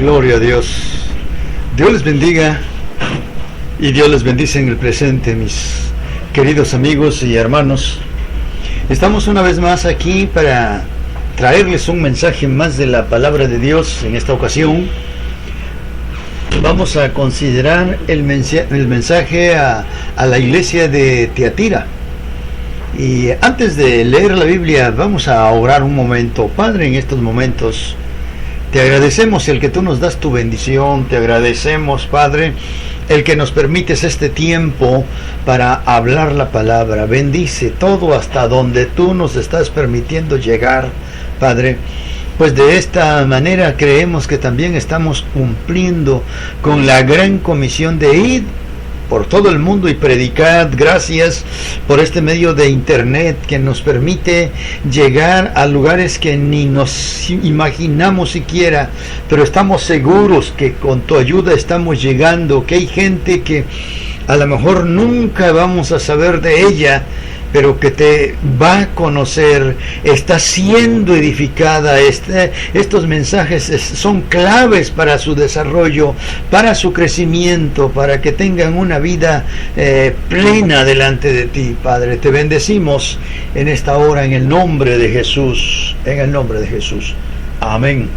Gloria a Dios. Dios les bendiga y Dios les bendice en el presente, mis queridos amigos y hermanos. Estamos una vez más aquí para traerles un mensaje más de la palabra de Dios. En esta ocasión vamos a considerar el mensaje a la iglesia de Tiatira. Y antes de leer la Biblia, vamos a orar un momento. Padre, en estos momentos te agradecemos el que tú nos das tu bendición. Te agradecemos, Padre, el que nos permites este tiempo para hablar la palabra. Bendice todo hasta donde tú nos estás permitiendo llegar, Padre. Pues de esta manera creemos que también estamos cumpliendo con la gran comisión de ir por todo el mundo y predicar. Gracias por este medio de internet que nos permite llegar a lugares que ni nos imaginamos siquiera, pero estamos seguros que con tu ayuda estamos llegando, que hay gente que a lo mejor nunca vamos a saber de ella, pero que te va a conocer, está siendo edificada. Estos mensajes son claves para su desarrollo, para su crecimiento, para que tengan una vida plena delante de ti, Padre. Te bendecimos en esta hora en el nombre de Jesús, en el nombre de Jesús. Amén.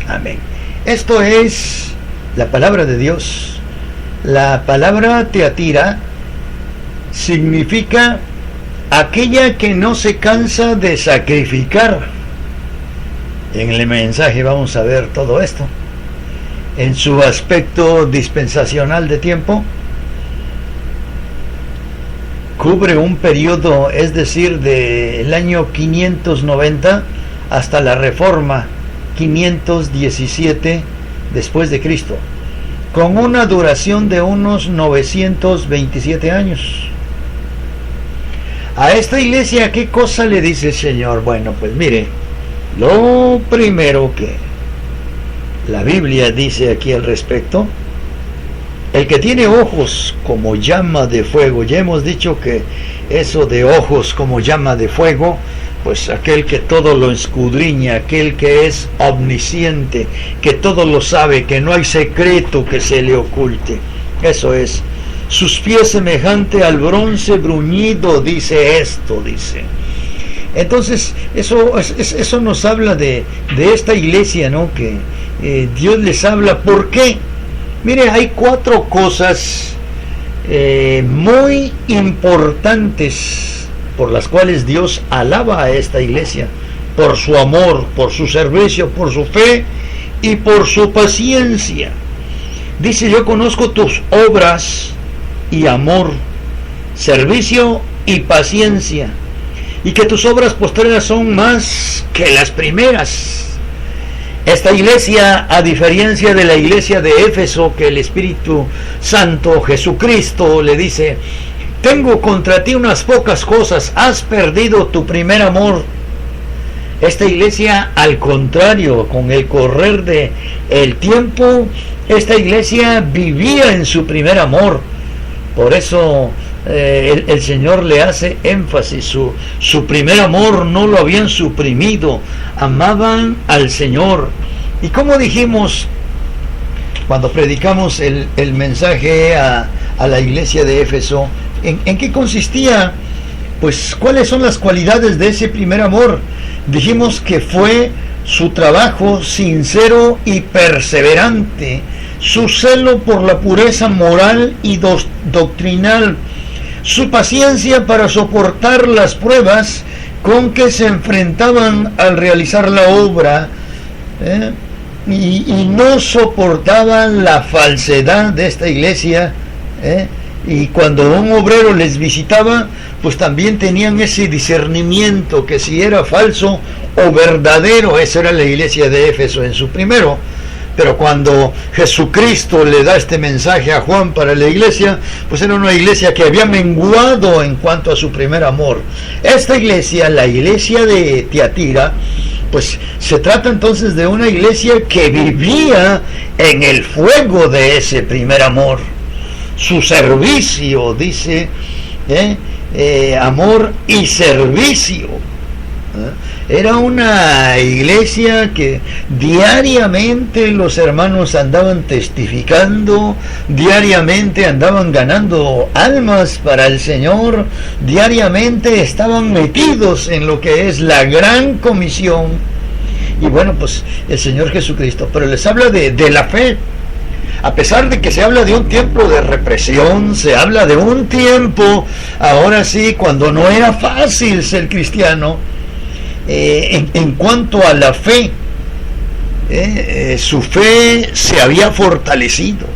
Amén. Esto es la palabra de Dios. La palabra Tiatira significa aquella que no se cansa de sacrificar. En el mensaje vamos a ver todo esto en su aspecto dispensacional de tiempo. Cubre un periodo, es decir, del año 590 hasta la Reforma 517 después de Cristo, con una duración de unos 927 años. A esta iglesia, ¿qué cosa le dice el Señor? Bueno, pues mire, lo primero que la Biblia dice aquí al respecto: el que tiene ojos como llama de fuego. Ya hemos dicho que eso de ojos como llama de fuego, pues aquel que todo lo escudriña, aquel que es omnisciente, que todo lo sabe, que no hay secreto que se le oculte. Eso es. Sus pies semejante al bronce bruñido, dice esto, dice. Entonces, eso nos habla de esta iglesia, ¿no? Que Dios les habla. ¿Por qué? Mire, hay 4 cosas muy importantes por las cuales Dios alaba a esta iglesia: por su amor, por su servicio, por su fe y por su paciencia. Dice: yo conozco tus obras y amor, servicio y paciencia, y que tus obras postreras son más que las primeras. Esta iglesia, a diferencia de la iglesia de Éfeso, que el Espíritu Santo, Jesucristo, le dice: tengo contra ti unas pocas cosas, has perdido tu primer amor. Esta iglesia, al contrario, con el correr de el tiempo, esta iglesia vivía en su primer amor. Por eso el Señor le hace énfasis. Su primer amor no lo habían suprimido, amaban al Señor. Y como dijimos cuando predicamos el mensaje a la iglesia de Éfeso, ¿en qué consistía? Pues, ¿cuáles son las cualidades de ese primer amor? Dijimos que fue su trabajo sincero y perseverante, su celo por la pureza moral y doctrinal, su paciencia para soportar las pruebas con que se enfrentaban al realizar la obra, y no soportaban la falsedad de esta iglesia, y cuando un obrero les visitaba, pues también tenían ese discernimiento que si era falso o verdadero. Esa era la iglesia de Éfeso en su primero. Pero cuando Jesucristo le da este mensaje a Juan para la iglesia, pues era una iglesia que había menguado en cuanto a su primer amor. Esta iglesia, la iglesia de Tiatira, pues se trata entonces de una iglesia que vivía en el fuego de ese primer amor. Su servicio, dice, amor y servicio. Era una iglesia que diariamente los hermanos andaban testificando, diariamente andaban ganando almas para el Señor, diariamente estaban metidos en lo que es la gran comisión. Y bueno, pues el Señor Jesucristo, pero les habla de la fe. A pesar de que se habla de un tiempo de represión, se habla de un tiempo, ahora sí, cuando no era fácil ser cristiano. En cuanto a la fe, su fe se había fortalecido.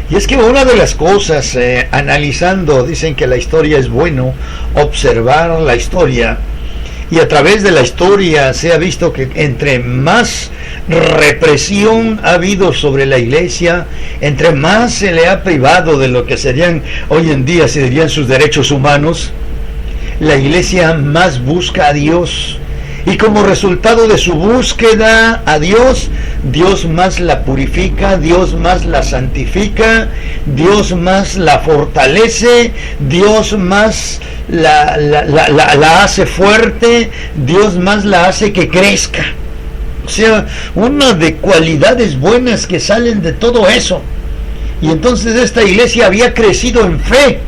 Y es que una de las cosas, analizando, dicen que la historia es bueno, observar la historia, y a través de la historia se ha visto que entre más represión ha habido sobre la iglesia, entre más se le ha privado de lo que serían, hoy en día se dirían sus derechos humanos, la iglesia más busca a Dios. Y como resultado de su búsqueda a Dios, Dios más la purifica, Dios más la santifica, Dios más la fortalece, Dios más la hace fuerte, Dios más la hace que crezca. O sea, una de cualidades buenas que salen de todo eso. Y entonces esta iglesia había crecido en fe,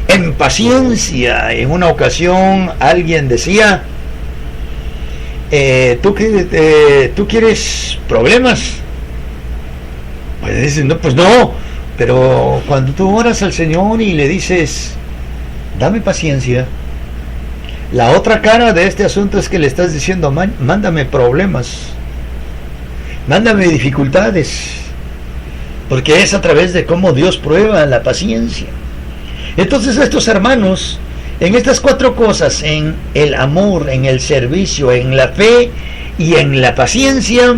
en paciencia. En una ocasión alguien decía, ¿tú quieres problemas? Pues dicen, no, pues no, pero cuando tú oras al Señor y le dices, dame paciencia, la otra cara de este asunto es que le estás diciendo, mándame problemas, mándame dificultades, porque es a través de cómo Dios prueba la paciencia. Entonces estos hermanos, en estas cuatro cosas, en el amor, en el servicio, en la fe y en la paciencia,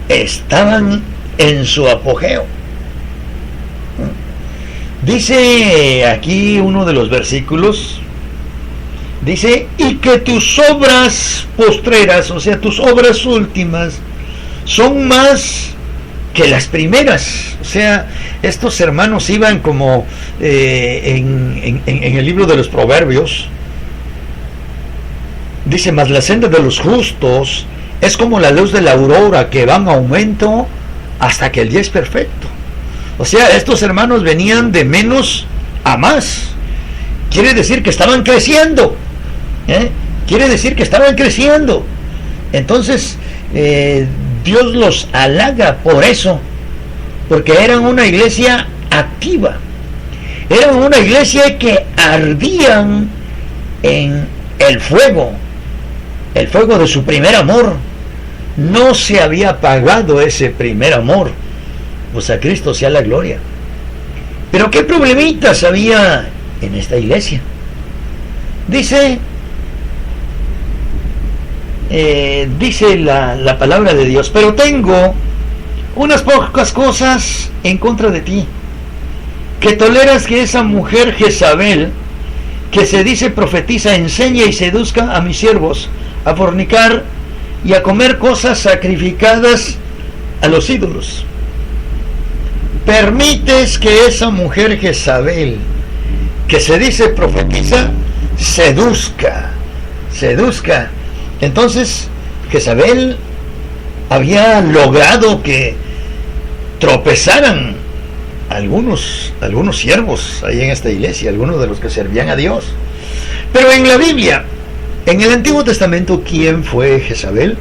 estaban en su apogeo. Dice aquí uno de los versículos, dice, y que tus obras postreras, o sea, tus obras últimas, son más que las primeras. O sea, estos hermanos iban como en el libro de los Proverbios, dice, mas la senda de los justos es como la luz de la aurora, que va en aumento hasta que el día es perfecto. O sea, estos hermanos venían de menos a más. Quiere decir que estaban creciendo, quiere decir que estaban creciendo. Entonces Dios los halaga por eso, porque eran una iglesia activa, eran una iglesia que ardían en el fuego de su primer amor. No se había apagado ese primer amor, pues a Cristo sea la gloria. Pero qué problemitas había en esta iglesia. Dice la palabra de Dios, pero tengo unas pocas cosas en contra de ti, que toleras que esa mujer Jezabel, que se dice profetiza, enseña y seduzca a mis siervos a fornicar y a comer cosas sacrificadas a los ídolos. Permites que esa mujer Jezabel, que se dice profetiza, seduzca. Entonces Jezabel había logrado que tropezaran algunos siervos ahí en esta iglesia, algunos de los que servían a Dios. Pero en la Biblia, en el Antiguo Testamento, ¿quién fue Jezabel?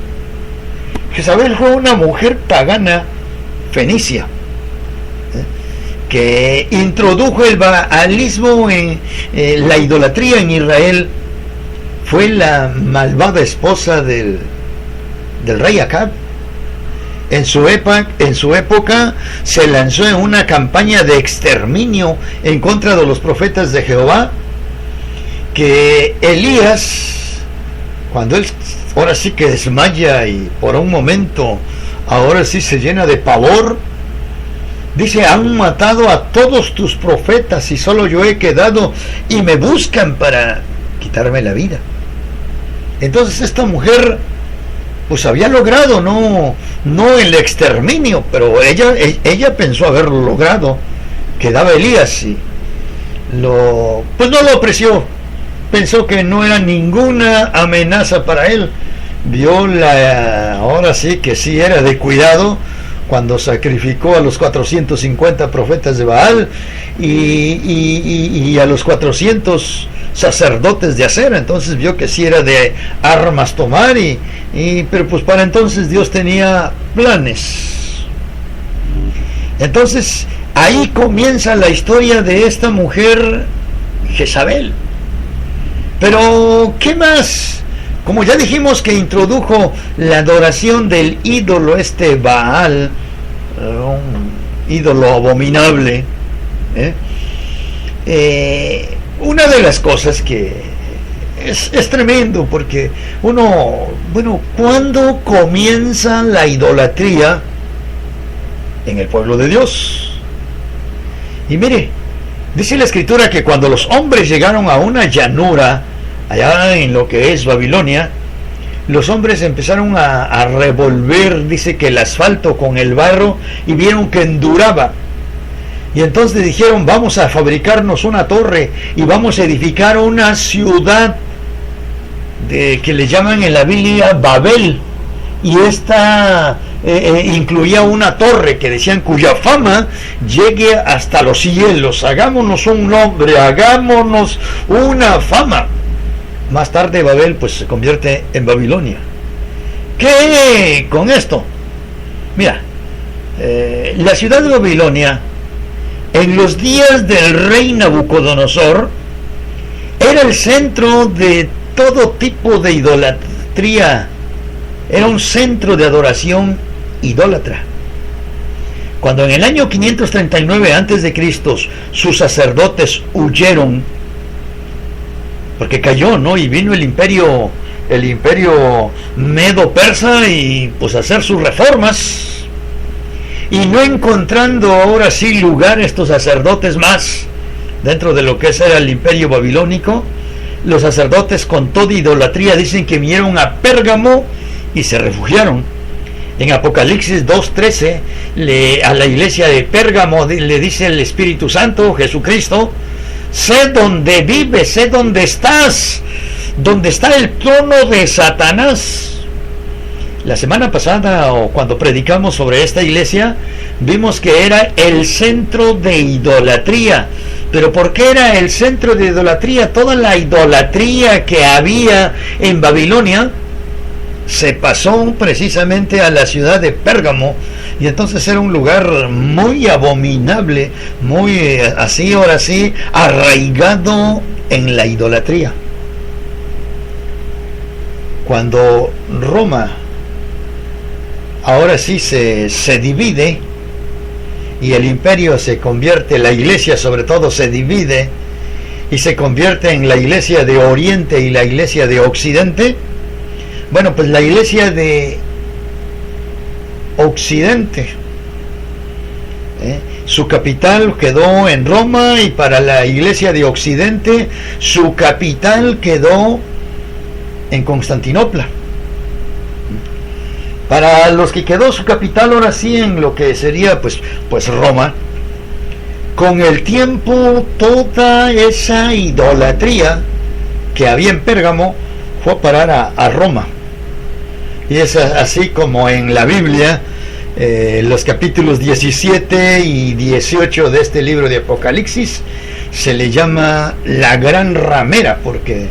Jezabel fue una mujer pagana fenicia, que introdujo el baalismo en la idolatría en Israel. Fue la malvada esposa del rey Acab. En su época se lanzó en una campaña de exterminio en contra de los profetas de Jehová, que Elías, cuando él ahora sí que desmaya y por un momento ahora sí se llena de pavor, dice, han matado a todos tus profetas y solo yo he quedado y me buscan para quitarme la vida. Entonces esta mujer pues había logrado no el exterminio, pero ella pensó haberlo logrado. Quedaba Elías y no lo apreció. pensó que no era ninguna amenaza para él. Vio ahora sí que sí era de cuidado, cuando sacrificó a los 450 profetas de Baal y a los 400 sacerdotes de Acera. Entonces vio que sí era de armas tomar, pero pues para entonces Dios tenía planes. Entonces ahí comienza la historia de esta mujer Jezabel. Pero ¿qué más? Como ya dijimos que introdujo la adoración del ídolo Baal, un ídolo abominable, una de las cosas que es tremendo, porque ¿cuándo comienza la idolatría en el pueblo de Dios? Y mire, dice la Escritura que cuando los hombres llegaron a una llanura, allá en lo que es Babilonia, los hombres empezaron a revolver, dice que el asfalto con el barro, y vieron que enduraba. Y entonces dijeron, vamos a fabricarnos una torre y vamos a edificar una ciudad que le llaman en la Biblia Babel. Y esta incluía una torre que decían cuya fama llegue hasta los cielos. Hagámonos un nombre, hagámonos una fama. Más tarde Babel pues se convierte en Babilonia. ¿Qué con esto? Mira, la ciudad de Babilonia, en los días del rey Nabucodonosor, era el centro de todo tipo de idolatría. Era un centro de adoración idólatra. Cuando en el año 539 a.C. sus sacerdotes huyeron, porque cayó, ¿no? Y vino el imperio medo-persa y pues a hacer sus reformas, y no encontrando ahora sí lugar estos sacerdotes más dentro de lo que era el imperio babilónico, los sacerdotes con toda idolatría dicen que vinieron a Pérgamo y se refugiaron. En Apocalipsis 2:13 a la iglesia de Pérgamo le dice el Espíritu Santo, Jesucristo: sé dónde vives, sé dónde estás, donde está el trono de Satanás. La semana pasada, o cuando predicamos sobre esta iglesia, vimos que era el centro de idolatría. ¿Pero por qué era el centro de idolatría? Toda la idolatría que había en Babilonia se pasó precisamente a la ciudad de Pérgamo, y entonces era un lugar muy abominable, muy así, ahora sí, arraigado en la idolatría. Cuando Roma ahora sí se divide y el imperio se convierte, la iglesia sobre todo se divide y se convierte en la iglesia de Oriente y la iglesia de Occidente. Bueno, pues la iglesia de Occidente, su capital quedó en Roma, y para la iglesia de Occidente su capital quedó en Constantinopla. Para los que quedó su capital ahora sí en lo que sería pues Roma, con el tiempo toda esa idolatría que había en Pérgamo fue a parar a Roma. Y es así como en la Biblia, los capítulos 17 y 18 de este libro de Apocalipsis se le llama la gran ramera, porque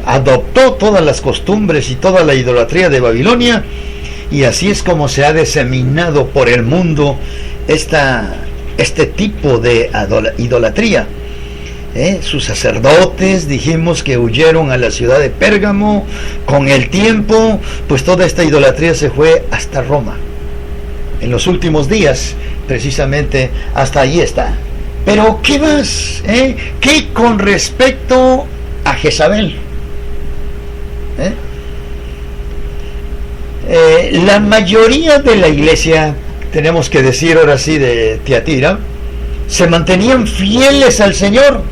adoptó todas las costumbres y toda la idolatría de Babilonia, y así es como se ha diseminado por el mundo este tipo de idolatría. Sus sacerdotes, dijimos que huyeron a la ciudad de Pérgamo. Con el tiempo, pues toda esta idolatría se fue hasta Roma. En los últimos días, precisamente, hasta ahí está. Pero, ¿qué más? ¿Qué con respecto a Jezabel? La mayoría de la iglesia, tenemos que decir ahora sí, de Tiatira, se mantenían fieles al Señor.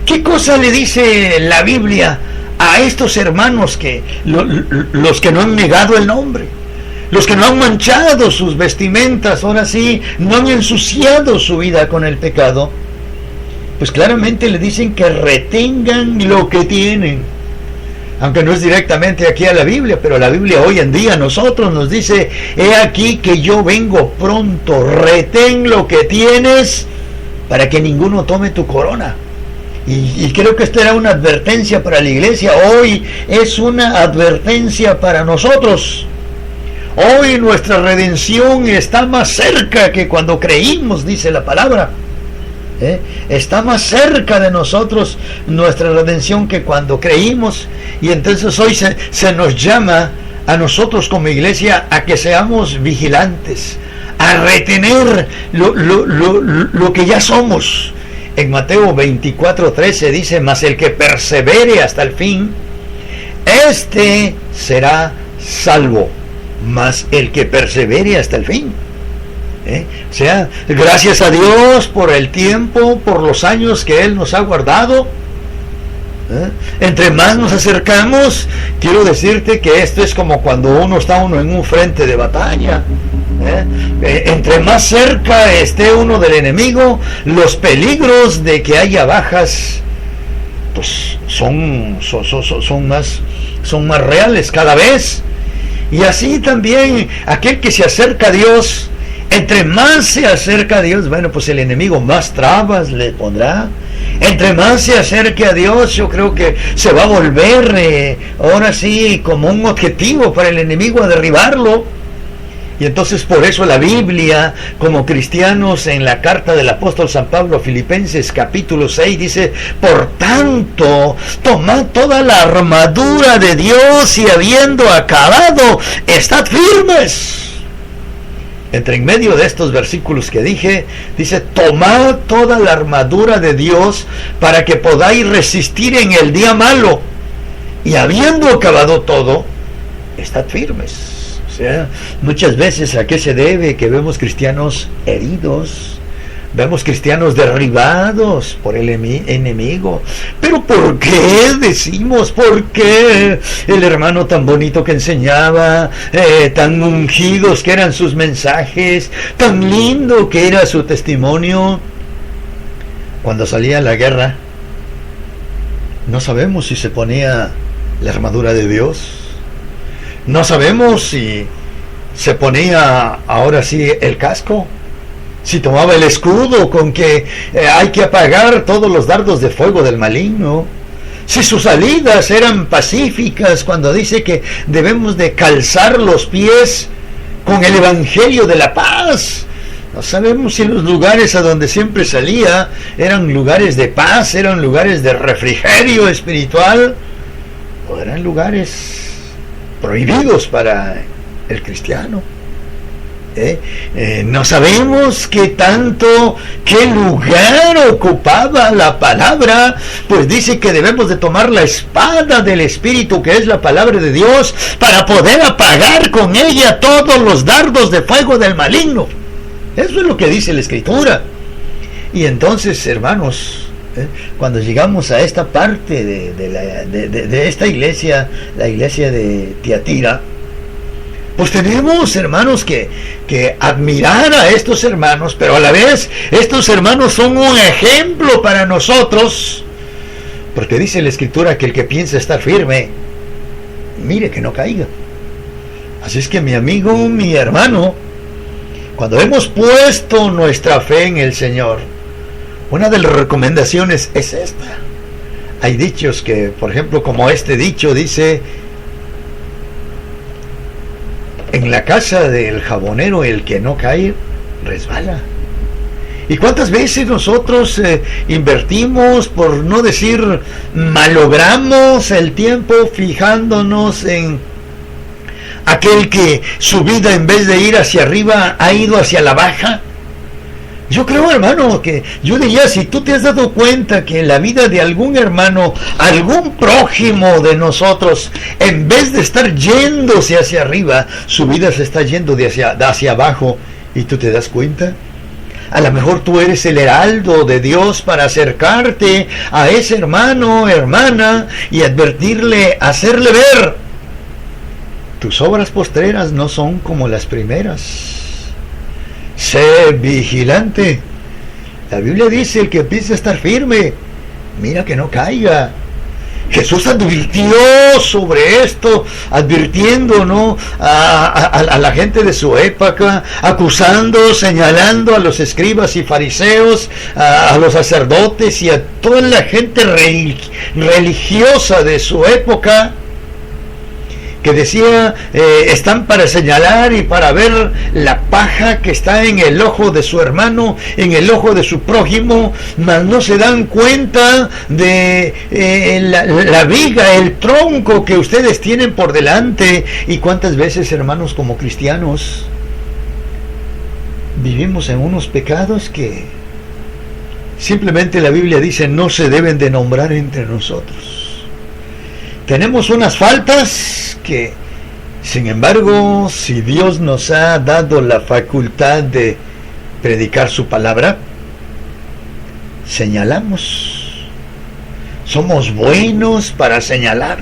¿Qué cosa le dice la Biblia a estos hermanos, que los que no han negado el nombre, los que no han manchado sus vestimentas, ahora sí, no han ensuciado su vida con el pecado? pues claramente le dicen que retengan lo que tienen. Aunque no es directamente aquí a la Biblia, pero la Biblia hoy en día a nosotros nos dice: he aquí que yo vengo pronto, retén lo que tienes para que ninguno tome tu corona. Y creo que esta era una advertencia para la iglesia. Hoy es una advertencia para nosotros. Hoy nuestra redención está más cerca que cuando creímos, dice la palabra. Está más cerca de nosotros nuestra redención que cuando creímos. Y entonces hoy se nos llama a nosotros como iglesia a que seamos vigilantes, a retener lo que ya somos. En Mateo 24:13 dice: mas el que persevere hasta el fin, este será salvo. Mas el que persevere hasta el fin. O sea, gracias a Dios por el tiempo, por los años que Él nos ha guardado. Entre más nos acercamos, quiero decirte que esto es como cuando uno está en un frente de batalla. Entre más cerca esté uno del enemigo, los peligros de que haya bajas, pues son más reales cada vez. Y así también aquel que se acerca a Dios, entre más se acerca a Dios, bueno, pues el enemigo más trabas le pondrá. Entre más se acerque a Dios, yo creo que se va a volver ahora sí como un objetivo para el enemigo a derribarlo. Y entonces por eso la Biblia, como cristianos, en la carta del apóstol San Pablo a Filipenses capítulo 6 dice: por tanto, tomad toda la armadura de Dios y habiendo acabado, estad firmes. Entre en medio de estos versículos que dije, dice: tomad toda la armadura de Dios para que podáis resistir en el día malo, y habiendo acabado todo, estad firmes. O sea, muchas veces ¿a qué se debe que vemos cristianos heridos? Vemos cristianos derribados por el enemigo. ¿Pero por qué decimos? ¿Por qué el hermano tan bonito que enseñaba, tan ungidos que eran sus mensajes, tan lindo que era su testimonio, cuando salía a la guerra, no sabemos si se ponía la armadura de Dios? No sabemos si se ponía ahora sí el casco, si tomaba el escudo con que hay que apagar todos los dardos de fuego del maligno, si sus salidas eran pacíficas cuando dice que debemos de calzar los pies con el evangelio de la paz. No sabemos si los lugares a donde siempre salía eran lugares de paz, eran lugares de refrigerio espiritual, o eran lugares prohibidos para el cristiano. No sabemos qué lugar ocupaba la palabra, pues dice que debemos de tomar la espada del Espíritu, que es la palabra de Dios, para poder apagar con ella todos los dardos de fuego del maligno. Eso es lo que dice la Escritura. Y entonces, hermanos, cuando llegamos a esta parte de esta iglesia, la iglesia de Tiatira, pues tenemos, hermanos, que admirar a estos hermanos, pero a la vez estos hermanos son un ejemplo para nosotros, porque dice la Escritura que el que piensa estar firme, mire que no caiga. Así es que, mi amigo, mi hermano, cuando hemos puesto nuestra fe en el Señor, una de las recomendaciones es esta. Hay dichos que, por ejemplo, como este dicho dice: en la casa del jabonero el que no cae, resbala. ¿Y cuántas veces nosotros invertimos, por no decir malogramos el tiempo, fijándonos en aquel que su vida, en vez de ir hacia arriba, ha ido hacia la baja? Yo creo, hermano, que yo diría, si tú te has dado cuenta que en la vida de algún hermano, algún prójimo de nosotros, en vez de estar yéndose hacia arriba, su vida se está yendo hacia abajo, y tú te das cuenta. A lo mejor tú eres el heraldo de Dios para acercarte a ese hermano, hermana, y advertirle, hacerle ver: tus obras postreras no son como las primeras. Sé vigilante. La Biblia dice, el que empieza a estar firme, mira que no caiga. Jesús advirtió sobre esto, advirtiendo, ¿no?, a la gente de su época, acusando, señalando a los escribas y fariseos, a los sacerdotes y a toda la gente religiosa de su época, que decía, están para señalar y para ver la paja que está en el ojo de su hermano, en el ojo de su prójimo, mas no se dan cuenta de la viga, el tronco que ustedes tienen por delante. Y cuántas veces, hermanos, como cristianos, vivimos en unos pecados que simplemente la Biblia dice no se deben de nombrar entre nosotros. Tenemos unas faltas que, sin embargo, si Dios nos ha dado la facultad de predicar su palabra, señalamos. Somos buenos para señalar.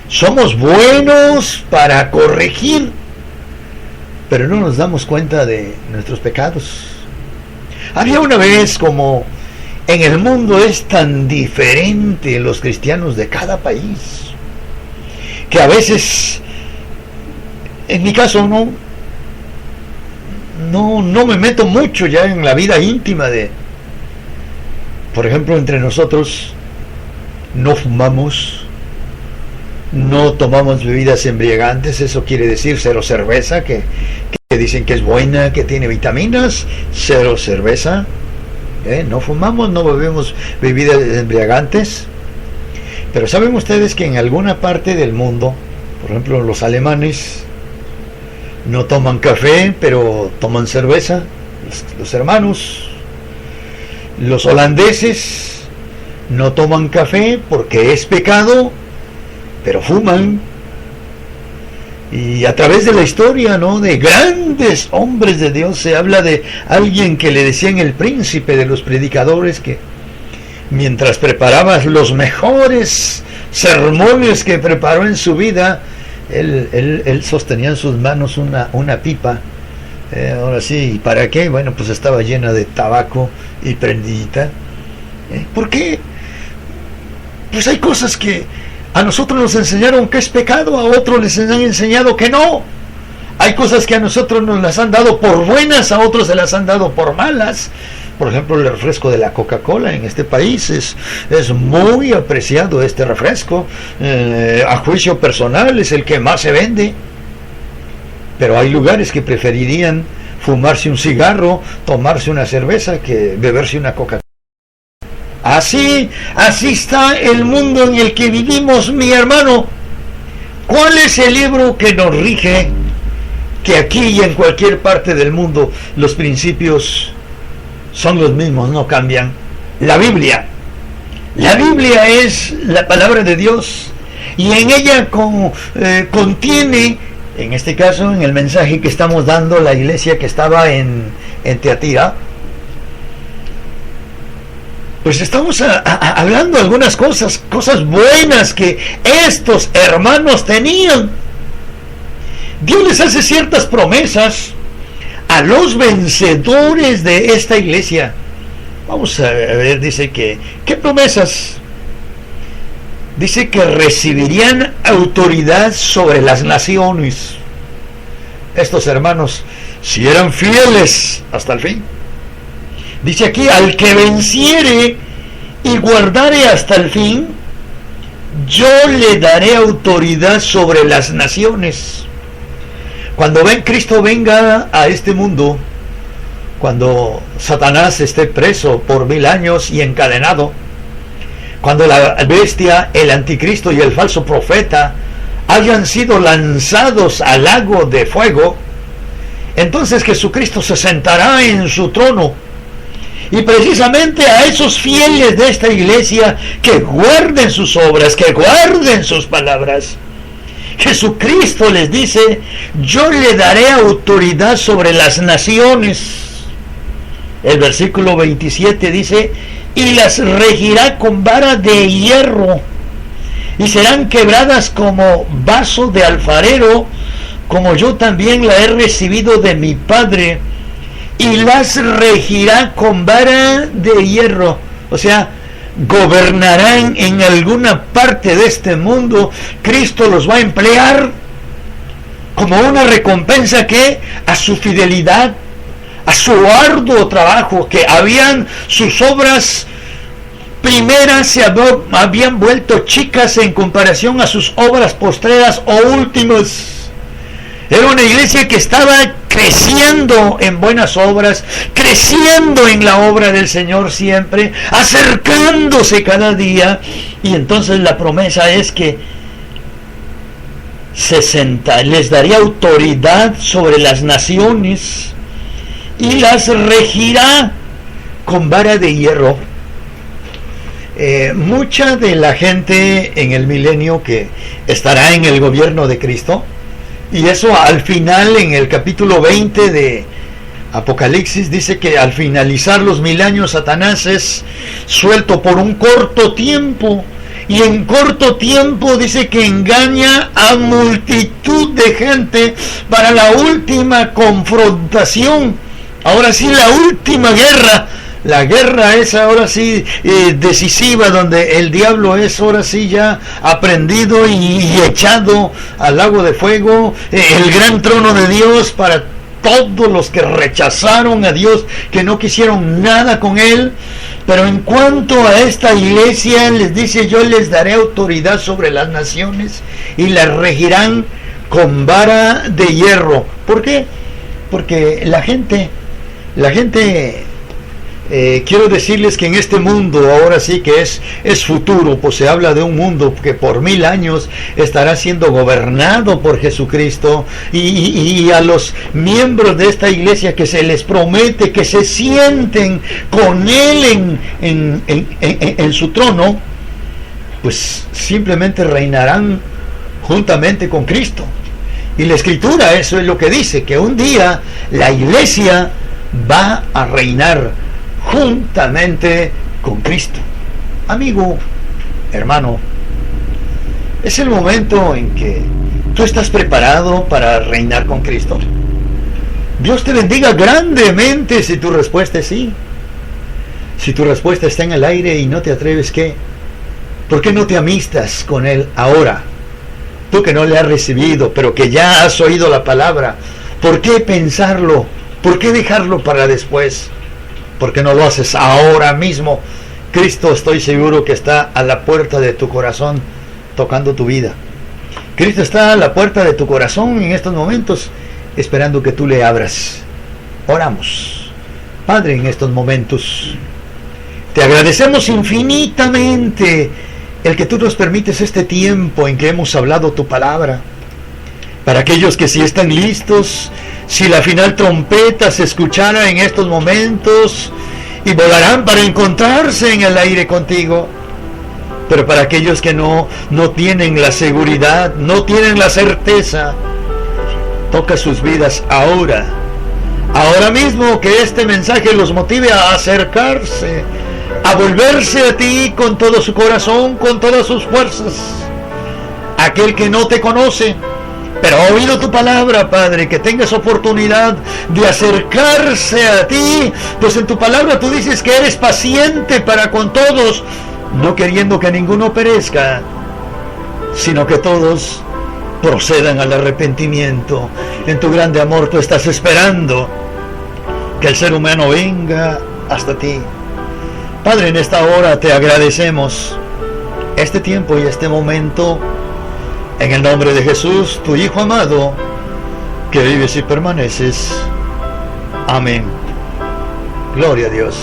Somos buenos para corregir. Pero no nos damos cuenta de nuestros pecados. Había una vez, como en el mundo es tan diferente los cristianos de cada país, que a veces, en mi caso, no me meto mucho ya en la vida íntima de, por ejemplo, entre nosotros, no fumamos, no tomamos bebidas embriagantes. Eso quiere decir cero cerveza, que dicen que es buena, que tiene vitaminas. Cero cerveza. No fumamos, no bebemos bebidas embriagantes. Pero ¿saben ustedes que en alguna parte del mundo, por ejemplo los alemanes, no toman café, pero toman cerveza? Los hermanos. Los holandeses no toman café porque es pecado, pero fuman. Y a través de la historia, ¿no?, de grandes hombres de Dios, se habla de alguien que le decían el príncipe de los predicadores, que mientras preparaba los mejores sermones que preparó en su vida, él sostenía en sus manos una pipa. Ahora sí, ¿para qué? Bueno, pues estaba llena de tabaco y prendidita. ¿Por qué? Pues hay cosas que a nosotros nos enseñaron que es pecado, a otros les han enseñado que no. Hay cosas que a nosotros nos las han dado por buenas, a otros se las han dado por malas. Por ejemplo, el refresco de la Coca-Cola en este país es muy apreciado, este refresco. A juicio personal es el que más se vende. Pero hay lugares que preferirían fumarse un cigarro, tomarse una cerveza, que beberse una Coca-Cola. Así está el mundo en el que vivimos, mi hermano. ¿Cuál es el libro que nos rige? Que aquí y en cualquier parte del mundo los principios son los mismos, no cambian. La Biblia. La Biblia es la palabra de Dios, y en ella contiene, en este caso, en el mensaje que estamos dando la iglesia que estaba en Teatira, pues estamos hablando de algunas cosas buenas que estos hermanos tenían. Dios les hace ciertas promesas a los vencedores de esta iglesia. Vamos a ver, dice que, ¿qué promesas? Dice que recibirían autoridad sobre las naciones. Estos hermanos, si eran fieles hasta el fin. Dice aquí, al que venciere y guardare hasta el fin, yo le daré autoridad sobre las naciones. Cuando Cristo venga a este mundo, cuando Satanás esté preso por 1000 años y encadenado, cuando la bestia, el anticristo y el falso profeta hayan sido lanzados al lago de fuego, entonces Jesucristo se sentará en su trono. Y precisamente a esos fieles de esta iglesia que guarden sus obras, que guarden sus palabras, Jesucristo les dice, yo le daré autoridad sobre las naciones. El versículo 27 dice, y las regirá con vara de hierro, y serán quebradas como vaso de alfarero, como yo también la he recibido de mi Padre. y las regirá con vara de hierro. O sea, gobernarán en alguna parte de este mundo. Cristo los va a emplear como una recompensa que a su fidelidad, a su arduo trabajo, que habían sus obras primeras se habían vuelto chicas en comparación a sus obras postreras o últimas. Era una iglesia que estaba creciendo en buenas obras, creciendo en la obra del Señor siempre, acercándose cada día. Y entonces la promesa es que les daría autoridad sobre las naciones y las regirá con vara de hierro. Mucha de la gente en el milenio que estará en el gobierno de Cristo, y eso al final en el capítulo 20 de Apocalipsis dice que al finalizar los 1000 años Satanás es suelto por un corto tiempo, y en corto tiempo dice que engaña a multitud de gente para la última confrontación, ahora sí la última guerra. La guerra es ahora sí decisiva, donde el diablo es ahora sí ya aprendido y echado al lago de fuego, el gran trono de Dios para todos los que rechazaron a Dios, que no quisieron nada con Él. Pero en cuanto a esta iglesia, les dice: yo les daré autoridad sobre las naciones y las regirán con vara de hierro. ¿Por qué? Porque la gente quiero decirles que en este mundo, ahora sí que es futuro, pues se habla de un mundo que por 1000 años estará siendo gobernado por Jesucristo, y a los miembros de esta iglesia que se les promete que se sienten con Él en su trono, pues simplemente reinarán juntamente con Cristo. Y la Escritura eso es lo que dice, que un día la iglesia va a reinar juntamente con Cristo. Amigo, hermano, es el momento en que tú estás preparado para reinar con Cristo. Dios te bendiga grandemente si tu respuesta es sí. Si tu respuesta está en el aire y no te atreves, ¿qué? ¿Por qué no te amistas con Él ahora? Tú que no le has recibido, pero que ya has oído la palabra, ¿por qué pensarlo? ¿Por qué dejarlo para después? ¿Por qué no lo haces ahora mismo? Cristo, estoy seguro que está a la puerta de tu corazón, tocando tu vida. Cristo está a la puerta de tu corazón en estos momentos, esperando que tú le abras. Oramos. Padre, en estos momentos te agradecemos infinitamente el que tú nos permites este tiempo en que hemos hablado tu palabra. Para aquellos que sí están listos, si la final trompeta se escuchara en estos momentos, y volarán para encontrarse en el aire contigo. Pero para aquellos que no tienen la seguridad, no tienen la certeza, toca sus vidas ahora mismo, que este mensaje los motive a acercarse, a volverse a ti con todo su corazón, con todas sus fuerzas. Aquel que no te conoce, pero ha oído tu palabra, Padre, que tengas oportunidad de acercarse a ti, pues en tu palabra tú dices que eres paciente para con todos, no queriendo que ninguno perezca, sino que todos procedan al arrepentimiento. En tu grande amor tú estás esperando que el ser humano venga hasta ti. Padre, en esta hora te agradecemos este tiempo y este momento, en el nombre de Jesús, tu Hijo amado, que vives y permaneces. Amén. Gloria a Dios.